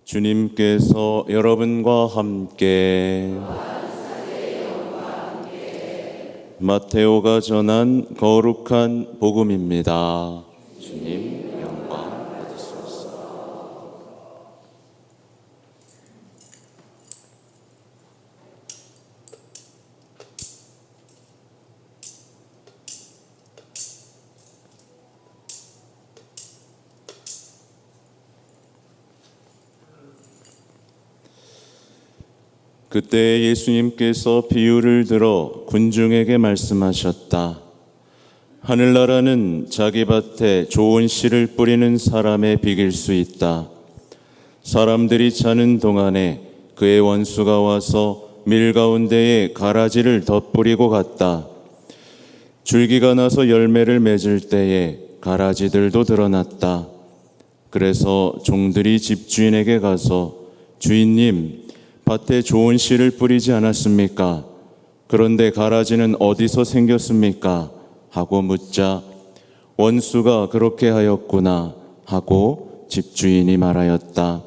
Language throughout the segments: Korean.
주님께서 여러분과 함께 마테오가 전한 거룩한 복음입니다. 주님 영광 받으소서. 그때 예수님께서 비유를 들어 군중에게 말씀하셨다. 하늘나라는 자기 밭에 좋은 씨를 뿌리는 사람에 비길 수 있다. 사람들이 자는 동안에 그의 원수가 와서 밀 가운데에 가라지를 덧뿌리고 갔다. 줄기가 나서 열매를 맺을 때에 가라지들도 드러났다. 그래서 종들이 집주인에게 가서 주인님, 밭에 좋은 씨를 뿌리지 않았습니까? 그런데 가라지는 어디서 생겼습니까? 하고 묻자 원수가 그렇게 하였구나 하고 집주인이 말하였다.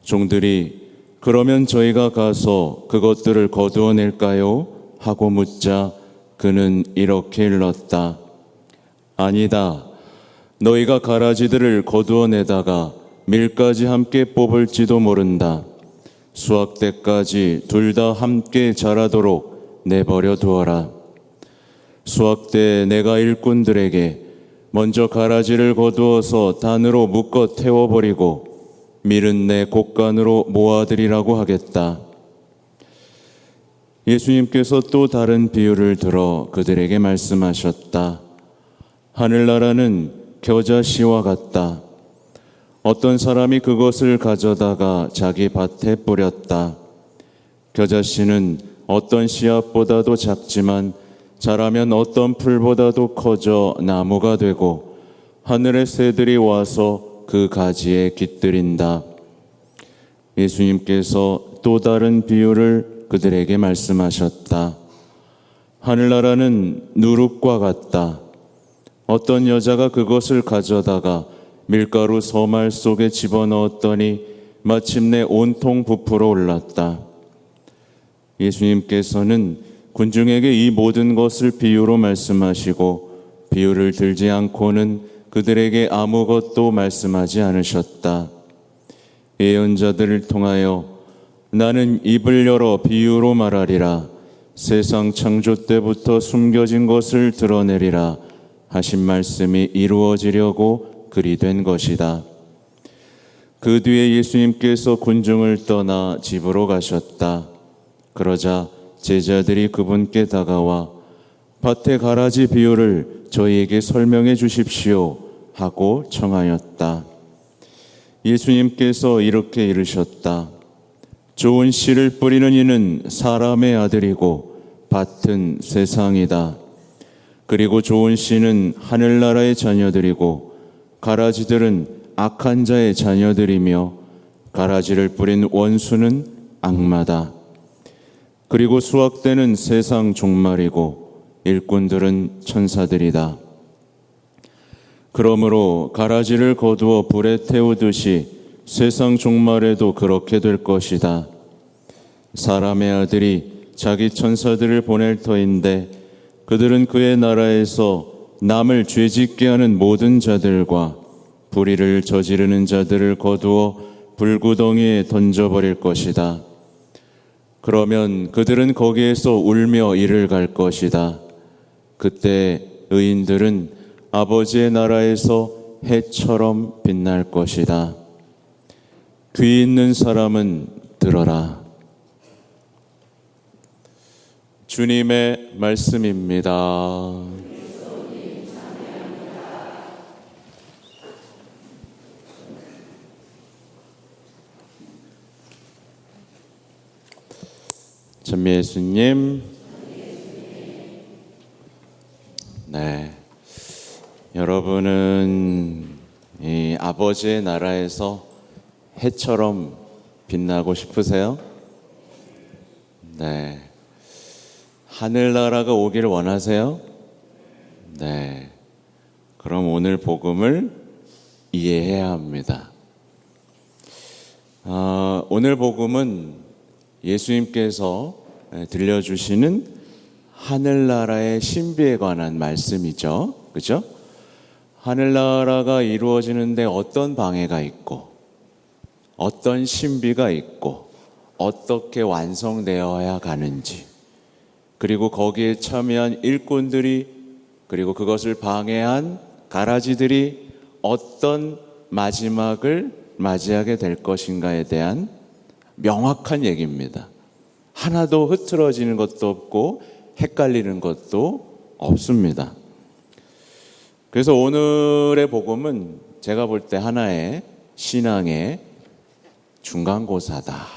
종들이 그러면 저희가 가서 그것들을 거두어낼까요? 하고 묻자 그는 이렇게 일렀다. 아니다. 너희가 가라지들을 거두어내다가 밀까지 함께 뽑을지도 모른다. 수확 때까지 둘 다 함께 자라도록 내버려 두어라. 수확 때 내가 일꾼들에게 먼저 가라지를 거두어서 단으로 묶어 태워버리고 밀은 내 곡간으로 모아들이라고 하겠다. 예수님께서 또 다른 비유를 들어 그들에게 말씀하셨다. 하늘나라는 겨자씨와 같다. 어떤 사람이 그것을 가져다가 자기 밭에 뿌렸다. 겨자씨는 어떤 씨앗보다도 작지만 자라면 어떤 풀보다도 커져 나무가 되고 하늘의 새들이 와서 그 가지에 깃들인다. 예수님께서 또 다른 비유를 그들에게 말씀하셨다. 하늘나라는 누룩과 같다. 어떤 여자가 그것을 가져다가 밀가루 서말 속에 집어넣었더니 마침내 온통 부풀어 올랐다. 예수님께서는 군중에게 이 모든 것을 비유로 말씀하시고 비유를 들지 않고는 그들에게 아무것도 말씀하지 않으셨다. 예언자들을 통하여 나는 입을 열어 비유로 말하리라. 세상 창조 때부터 숨겨진 것을 드러내리라 하신 말씀이 이루어지려고 그리 된 것이다. 그 뒤에 예수님께서 군중을 떠나 집으로 가셨다. 그러자 제자들이 그분께 다가와 밭의 가라지 비유를 저희에게 설명해 주십시오 하고 청하였다. 예수님께서 이렇게 이르셨다. 좋은 씨를 뿌리는 이는 사람의 아들이고 밭은 세상이다. 그리고 좋은 씨는 하늘나라의 자녀들이고 가라지들은 악한 자의 자녀들이며 가라지를 뿌린 원수는 악마다. 그리고 수확 때는 세상 종말이고 일꾼들은 천사들이다. 그러므로 가라지를 거두어 불에 태우듯이 세상 종말에도 그렇게 될 것이다. 사람의 아들이 자기 천사들을 보낼 터인데 그들은 그의 나라에서 남을 죄짓게 하는 모든 자들과 불의를 저지르는 자들을 거두어 불구덩이에 던져버릴 것이다. 그러면 그들은 거기에서 울며 이를 갈 것이다. 그때 의인들은 아버지의 나라에서 해처럼 빛날 것이다. 귀 있는 사람은 들어라. 주님의 말씀입니다. 전 예수님, 네, 여러분은 이 아버지의 나라에서 해처럼 빛나고 싶으세요? 네, 하늘나라가 오기를 원하세요? 네, 그럼 오늘 복음을 이해해야 합니다. 오늘 복음은 예수님께서 들려주시는 하늘나라의 신비에 관한 말씀이죠. 그죠? 하늘나라가 이루어지는데 어떤 방해가 있고 어떤 신비가 있고 어떻게 완성되어야 가는지, 그리고 거기에 참여한 일꾼들이, 그리고 그것을 방해한 가라지들이 어떤 마지막을 맞이하게 될 것인가에 대한 명확한 얘기입니다. 하나도 흐트러지는 것도 없고 헷갈리는 것도 없습니다. 그래서 오늘의 복음은 제가 볼 때 하나의 신앙의 중간고사다.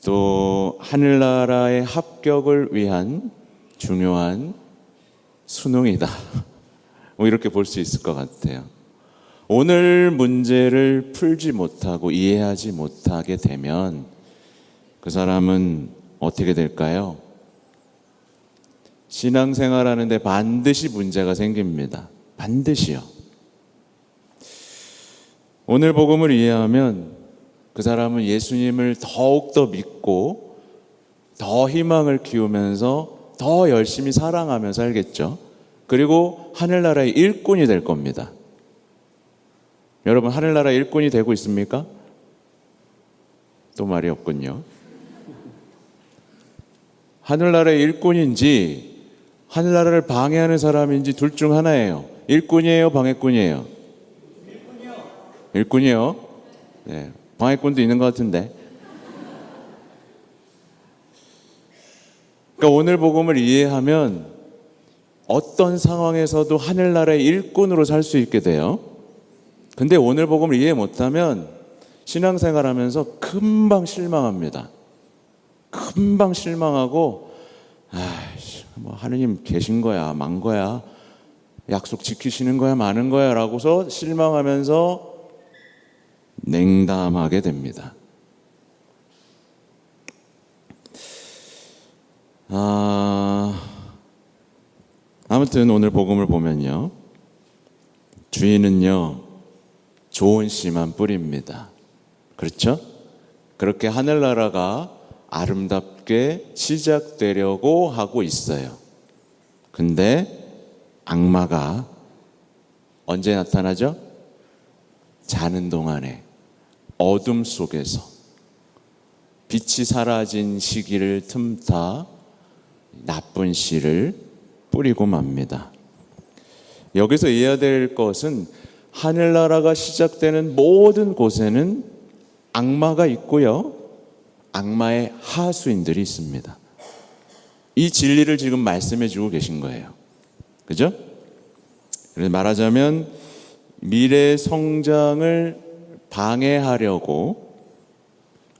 또 하늘나라의 합격을 위한 중요한 수능이다. 이렇게 볼 수 있을 것 같아요. 오늘 문제를 풀지 못하고 이해하지 못하게 되면 그 사람은 어떻게 될까요? 신앙생활하는데 반드시 문제가 생깁니다. 반드시요. 오늘 복음을 이해하면 그 사람은 예수님을 더욱더 믿고 더 희망을 키우면서 더 열심히 사랑하며 살겠죠. 그리고 하늘나라의 일꾼이 될 겁니다. 여러분, 하늘나라의 일꾼이 되고 있습니까? 또 말이 없군요. 하늘나라의 일꾼인지 하늘나라를 방해하는 사람인지 둘 중 하나예요. 일꾼이에요, 방해꾼이에요? 일꾼이요. 네, 방해꾼도 있는 것 같은데. 그러니까 오늘 복음을 이해하면 어떤 상황에서도 하늘나라의 일꾼으로 살 수 있게 돼요. 근데 오늘 복음을 이해 못하면 신앙생활하면서 금방 실망합니다. 금방 실망하고, 뭐 하느님 계신 거야, 만 거야, 약속 지키시는 거야, 많은 거야 라고서 실망하면서 냉담하게 됩니다. 아무튼 오늘 복음을 보면요, 주인은요 좋은 씨만 뿌립니다. 그렇죠? 그렇게 하늘나라가 아름답게 시작되려고 하고 있어요. 근데 악마가 언제 나타나죠? 자는 동안에 어둠 속에서 빛이 사라진 시기를 틈타 나쁜 씨를 뿌리고 맙니다. 여기서 이해해야 될 것은 하늘나라가 시작되는 모든 곳에는 악마가 있고요, 악마의 하수인들이 있습니다. 이 진리를 지금 말씀해 주고 계신 거예요. 그죠? 그래서 말하자면 미래 성장을 방해하려고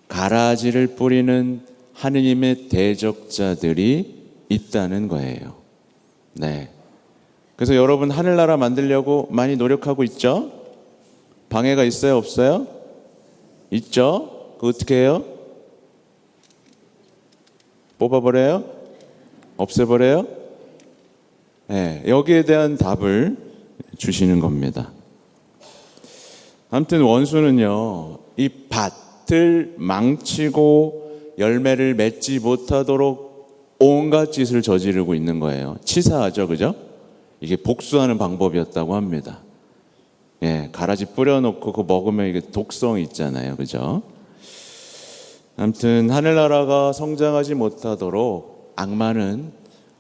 가라지를 뿌리는 하느님의 대적자들이 있다는 거예요. 네. 그래서 여러분, 하늘나라 만들려고 많이 노력하고 있죠? 방해가 있어요, 없어요? 있죠? 그거 어떻게 해요? 뽑아버려요? 없애버려요? 네, 여기에 대한 답을 주시는 겁니다. 아무튼 원수는요, 이 밭을 망치고 열매를 맺지 못하도록 온갖 짓을 저지르고 있는 거예요. 치사하죠, 그죠? 이게 복수하는 방법이었다고 합니다. 예, 가라지 뿌려놓고 그거 먹으면 이게 독성이 있잖아요, 그죠? 아무튼 하늘나라가 성장하지 못하도록 악마는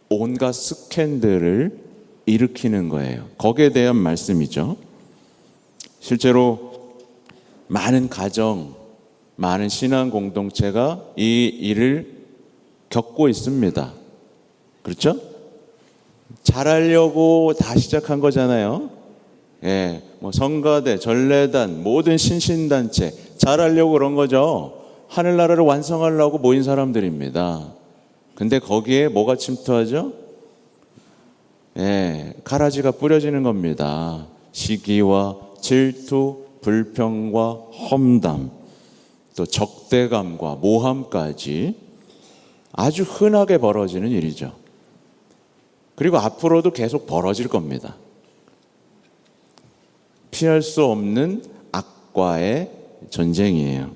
온갖 스캔들을 일으키는 거예요. 거기에 대한 말씀이죠. 실제로 많은 가정, 많은 신앙 공동체가 이 일을 겪고 있습니다. 그렇죠? 잘하려고 다 시작한 거잖아요. 예, 뭐 성가대, 전례단, 모든 신신단체 잘하려고 그런 거죠. 하늘나라를 완성하려고 모인 사람들입니다. 근데 거기에 뭐가 침투하죠? 예, 가라지가 뿌려지는 겁니다. 시기와 질투, 불평과 험담, 또 적대감과 모함까지 아주 흔하게 벌어지는 일이죠. 그리고 앞으로도 계속 벌어질 겁니다. 피할 수 없는 악과의 전쟁이에요.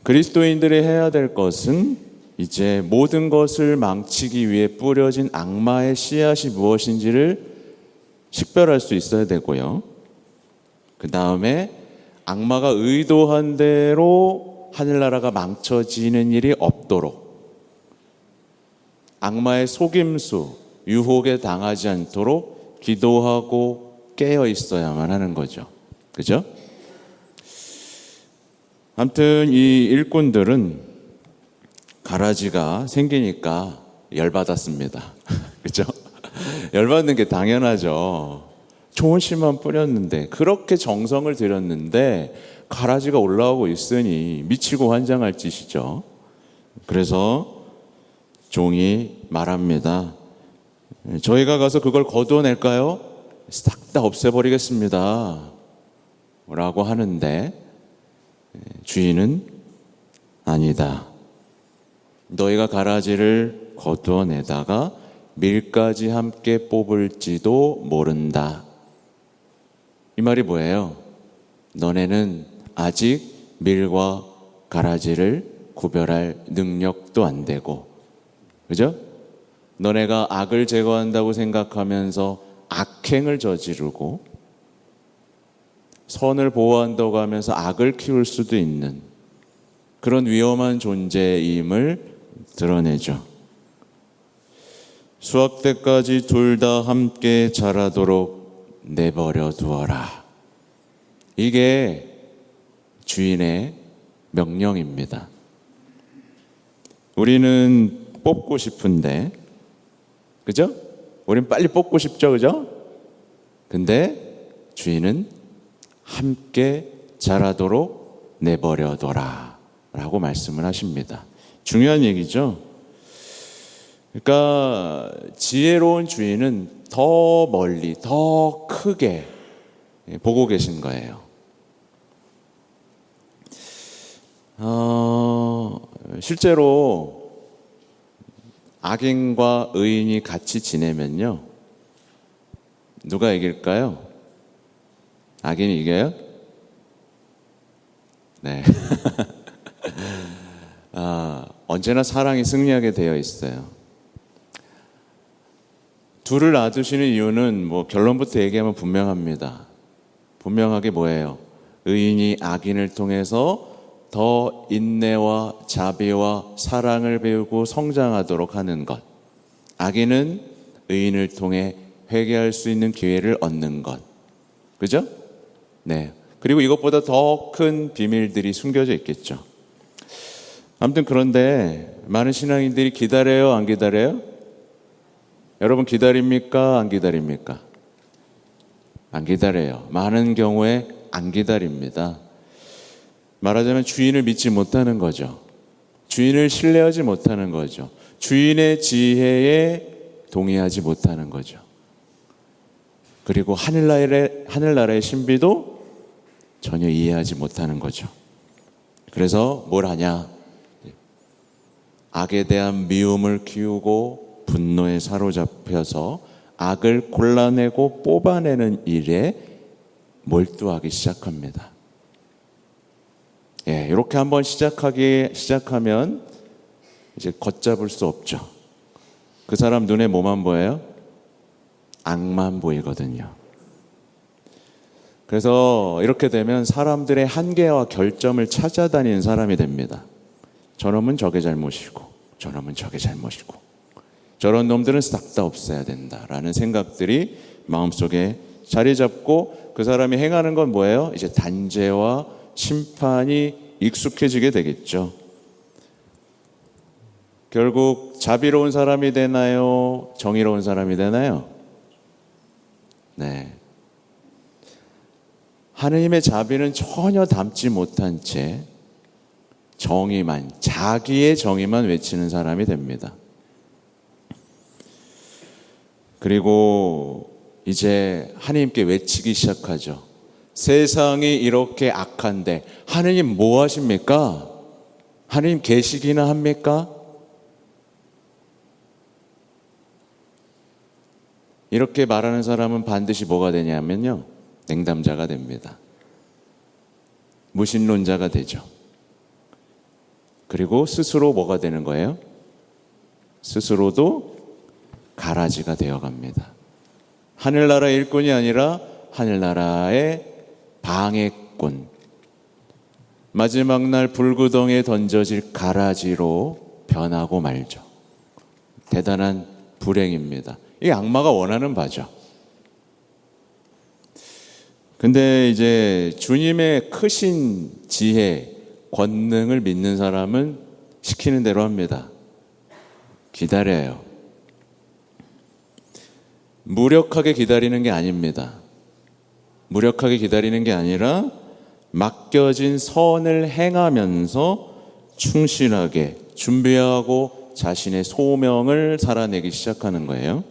그리스도인들이 해야 될 것은 이제 모든 것을 망치기 위해 뿌려진 악마의 씨앗이 무엇인지를 식별할 수 있어야 되고요. 그 다음에 악마가 의도한 대로 하늘나라가 망쳐지는 일이 없도록, 악마의 속임수, 유혹에 당하지 않도록 기도하고 깨어 있어야만 하는 거죠. 그죠? 아무튼 이 일꾼들은 가라지가 생기니까 열받았습니다. 그죠? 열받는 게 당연하죠. 좋은 씨만 뿌렸는데, 그렇게 정성을 들였는데 가라지가 올라오고 있으니 미치고 환장할 짓이죠. 그래서 종이 말합니다. 저희가 가서 그걸 거두어낼까요? 싹 다 없애버리겠습니다 라고 하는데, 주인은 아니다. 너희가 가라지를 거두어내다가 밀까지 함께 뽑을지도 모른다. 이 말이 뭐예요? 너네는 아직 밀과 가라지를 구별할 능력도 안 되고, 그죠? 너네가 악을 제거한다고 생각하면서 악행을 저지르고, 선을 보호한다고 하면서 악을 키울 수도 있는 그런 위험한 존재임을 드러내죠. 수확 때까지 둘 다 함께 자라도록 내버려 두어라. 이게 주인의 명령입니다. 우리는 뽑고 싶은데, 그죠? 우린 빨리 뽑고 싶죠, 그죠? 근데 주인은 함께 자라도록 내버려둬라 라고 말씀을 하십니다. 중요한 얘기죠. 그러니까 지혜로운 주인은 더 멀리, 더 크게 보고 계신 거예요. 실제로 악인과 의인이 같이 지내면요, 누가 이길까요? 악인이 이겨요? 네. 언제나 사랑이 승리하게 되어 있어요. 둘을 놔두시는 이유는 결론부터 얘기하면 분명합니다. 분명하게 뭐예요? 의인이 악인을 통해서 더 인내와 자비와 사랑을 배우고 성장하도록 하는 것. 악인은 의인을 통해 회개할 수 있는 기회를 얻는 것. 그죠? 네. 그리고 이것보다 더 큰 비밀들이 숨겨져 있겠죠. 아무튼 그런데 많은 신앙인들이 기다려요, 안 기다려요? 여러분 기다립니까, 안 기다립니까? 안 기다려요. 많은 경우에 안 기다립니다. 말하자면 주인을 믿지 못하는 거죠. 주인을 신뢰하지 못하는 거죠. 주인의 지혜에 동의하지 못하는 거죠. 그리고 하늘나라의 신비도 전혀 이해하지 못하는 거죠. 그래서 뭘 하냐? 악에 대한 미움을 키우고 분노에 사로잡혀서 악을 골라내고 뽑아내는 일에 몰두하기 시작합니다. 이렇게 한번 시작하면 이제 걷잡을 수 없죠. 그 사람 눈에 뭐만 보여요? 악만 보이거든요. 그래서 이렇게 되면 사람들의 한계와 결점을 찾아다니는 사람이 됩니다. 저놈은 저게 잘못이고, 저놈은 저게 잘못이고, 저런 놈들은 싹 다 없애야 된다라는 생각들이 마음속에 자리 잡고, 그 사람이 행하는 건 뭐예요? 이제 단죄와 심판이 익숙해지게 되겠죠. 결국 자비로운 사람이 되나요? 정의로운 사람이 되나요? 네. 하느님의 자비는 전혀 담지 못한 채 정의만, 자기의 정의만 외치는 사람이 됩니다. 그리고 이제 하느님께 외치기 시작하죠. 세상이 이렇게 악한데 하느님 뭐 하십니까? 하느님 계시기나 합니까? 이렇게 말하는 사람은 반드시 뭐가 되냐면요, 냉담자가 됩니다. 무신론자가 되죠. 그리고 스스로 뭐가 되는 거예요? 스스로도 가라지가 되어갑니다. 하늘나라의 일꾼이 아니라 하늘나라의 방해꾼, 마지막 날 불구덩이에 던져질 가라지로 변하고 말죠. 대단한 불행입니다. 이게 악마가 원하는 바죠. 근데 이제 주님의 크신 지혜, 권능을 믿는 사람은 시키는 대로 합니다. 기다려요. 무력하게 기다리는 게 아닙니다. 무력하게 기다리는 게 아니라 맡겨진 선을 행하면서 충실하게 준비하고 자신의 소명을 살아내기 시작하는 거예요.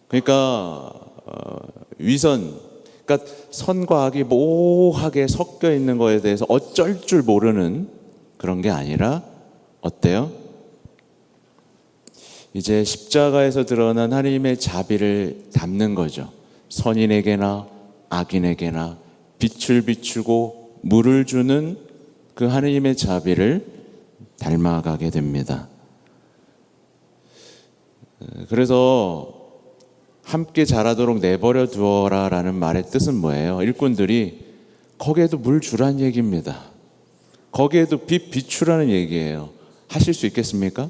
그러니까 위선, 그러니까 선과 악이 모호하게 섞여 있는 거에 대해서 어쩔 줄 모르는 그런 게 아니라 어때요? 이제 십자가에서 드러난 하나님의 자비를 담는 거죠. 선인에게나 악인에게나 빛을 비추고 물을 주는 그 하나님의 자비를 닮아가게 됩니다. 그래서 함께 자라도록 내버려 두어라 라는 말의 뜻은 뭐예요? 일꾼들이 거기에도 물 주란 얘기입니다. 거기에도 빛 비추라는 얘기예요. 하실 수 있겠습니까?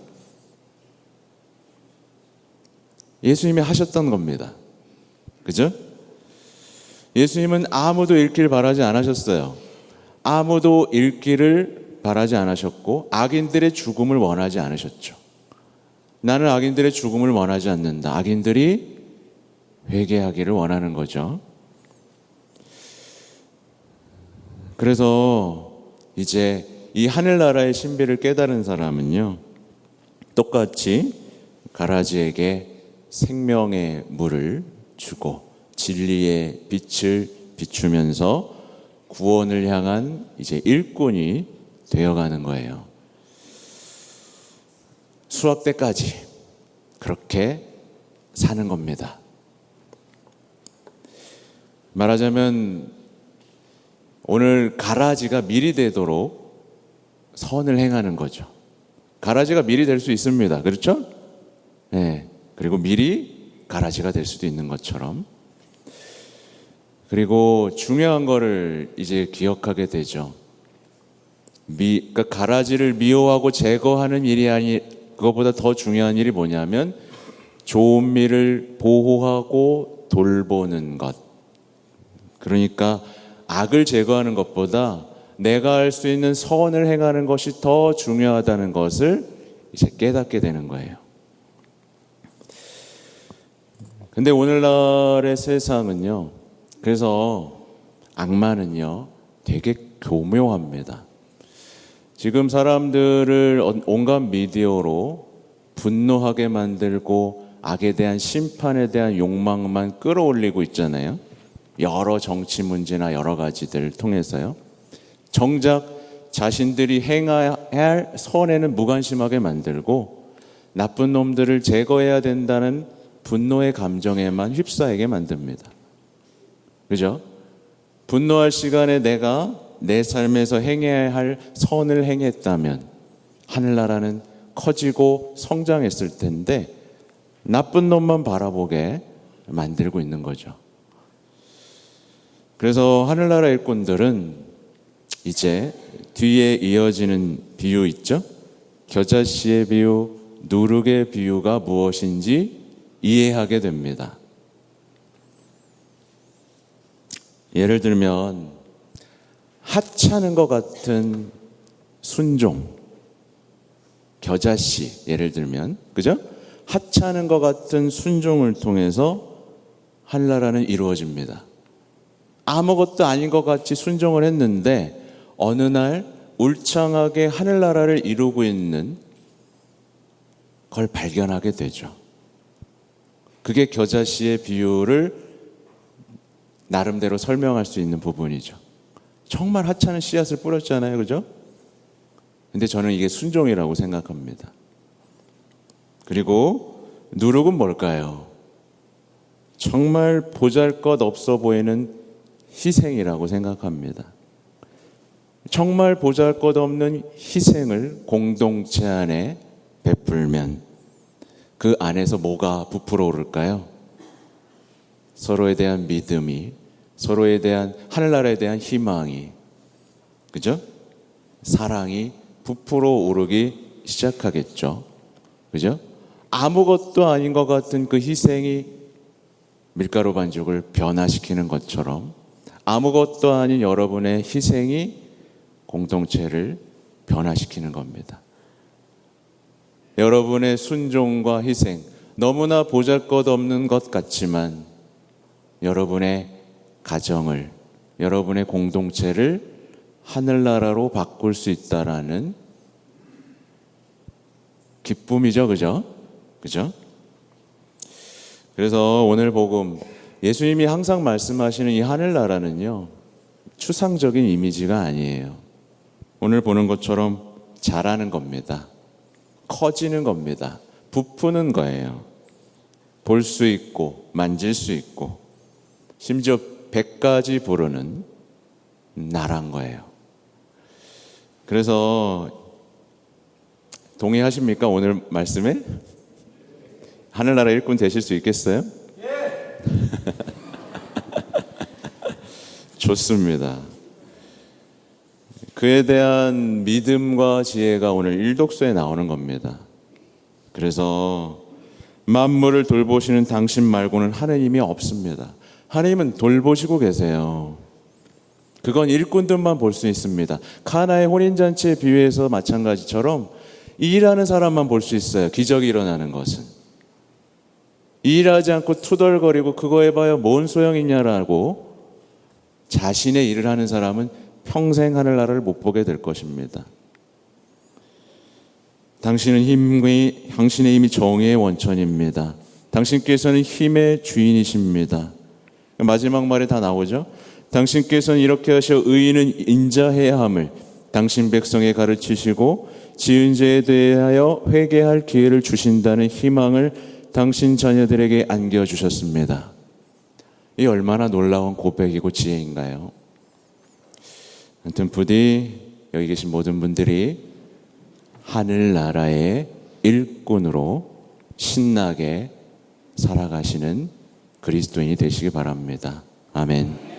예수님이 하셨던 겁니다. 그죠? 예수님은 아무도 잃기를 바라지 않으셨어요. 아무도 잃기를 바라지 않으셨고 악인들의 죽음을 원하지 않으셨죠. 나는 악인들의 죽음을 원하지 않는다. 악인들이 회개하기를 원하는 거죠. 그래서 이제 이 하늘나라의 신비를 깨달은 사람은요, 똑같이 가라지에게 생명의 물을 주고 진리의 빛을 비추면서 구원을 향한 이제 일꾼이 되어가는 거예요. 수학 때까지 그렇게 사는 겁니다. 말하자면 오늘 가라지가 밀이 되도록 선을 행하는 거죠. 가라지가 밀이 될 수 있습니다. 그렇죠? 네. 그리고 밀이 가라지가 될 수도 있는 것처럼. 그리고 중요한 거를 이제 기억하게 되죠. 그러니까 가라지를 미워하고 제거하는 일이 그것보다 더 중요한 일이 뭐냐면 좋은 밀을 보호하고 돌보는 것. 그러니까 악을 제거하는 것보다 내가 할 수 있는 선을 행하는 것이 더 중요하다는 것을 이제 깨닫게 되는 거예요. 근데 오늘날의 세상은요, 그래서 악마는요, 되게 교묘합니다. 지금 사람들을 온갖 미디어로 분노하게 만들고 악에 대한 심판에 대한 욕망만 끌어올리고 있잖아요. 여러 정치 문제나 여러 가지들을 통해서요. 정작 자신들이 행해야 할 선에는 무관심하게 만들고 나쁜 놈들을 제거해야 된다는 분노의 감정에만 휩싸이게 만듭니다. 그죠? 분노할 시간에 내가 내 삶에서 행해야 할 선을 행했다면 하늘나라는 커지고 성장했을 텐데 나쁜 놈만 바라보게 만들고 있는 거죠. 그래서 하늘나라 일꾼들은 이제 뒤에 이어지는 비유 있죠? 겨자씨의 비유, 누룩의 비유가 무엇인지 이해하게 됩니다. 예를 들면 하찮은 것 같은 순종, 겨자씨 예를 들면, 그죠? 하찮은 것 같은 순종을 통해서 하늘나라는 이루어집니다. 아무것도 아닌 것 같이 순종을 했는데 어느 날 울창하게 하늘나라를 이루고 있는 걸 발견하게 되죠. 그게 겨자씨의 비유를 나름대로 설명할 수 있는 부분이죠. 정말 하찮은 씨앗을 뿌렸잖아요. 그죠? 근데 저는 이게 순종이라고 생각합니다. 그리고 누룩은 뭘까요? 정말 보잘것 없어 보이는 희생이라고 생각합니다. 정말 보잘것없는 희생을 공동체 안에 베풀면 그 안에서 뭐가 부풀어 오를까요? 서로에 대한 믿음이, 서로에 대한 하늘나라에 대한 희망이, 그죠? 사랑이 부풀어 오르기 시작하겠죠. 그죠? 아무것도 아닌 것 같은 그 희생이 밀가루 반죽을 변화시키는 것처럼 아무것도 아닌 여러분의 희생이 공동체를 변화시키는 겁니다. 여러분의 순종과 희생, 너무나 보잘것없는 것 같지만 여러분의 가정을, 여러분의 공동체를 하늘나라로 바꿀 수 있다라는 기쁨이죠. 그죠? 그죠? 그래서 오늘 복음, 예수님이 항상 말씀하시는 이 하늘나라는요, 추상적인 이미지가 아니에요. 오늘 보는 것처럼 자라는 겁니다. 커지는 겁니다. 부푸는 거예요. 볼 수 있고 만질 수 있고 심지어 100가지 부르는 나란 거예요. 그래서 동의하십니까? 오늘 말씀에? 하늘나라 일꾼 되실 수 있겠어요? 예! 좋습니다. 그에 대한 믿음과 지혜가 오늘 일독서에 나오는 겁니다. 그래서 만물을 돌보시는 당신 말고는 하느님이 없습니다. 하느님은 돌보시고 계세요. 그건 일꾼들만 볼 수 있습니다. 카나의 혼인잔치에 비유해서 마찬가지처럼 일하는 사람만 볼 수 있어요. 기적이 일어나는 것은. 일하지 않고 투덜거리고 그거 해봐야 뭔 소용이냐라고 자신의 일을 하는 사람은 평생 하늘나라를 못 보게 될 것입니다. 당신의 힘이 정의의 원천입니다. 당신께서는 힘의 주인이십니다. 마지막 말에 다 나오죠. 당신께서는 이렇게 하셔 의인은 인자해야 함을 당신 백성에 가르치시고 지은 죄에 대하여 회개할 기회를 주신다는 희망을 당신 자녀들에게 안겨주셨습니다. 이 얼마나 놀라운 고백이고 지혜인가요? 아무튼 부디 여기 계신 모든 분들이 하늘나라의 일꾼으로 신나게 살아가시는 그리스도인이 되시기 바랍니다. 아멘.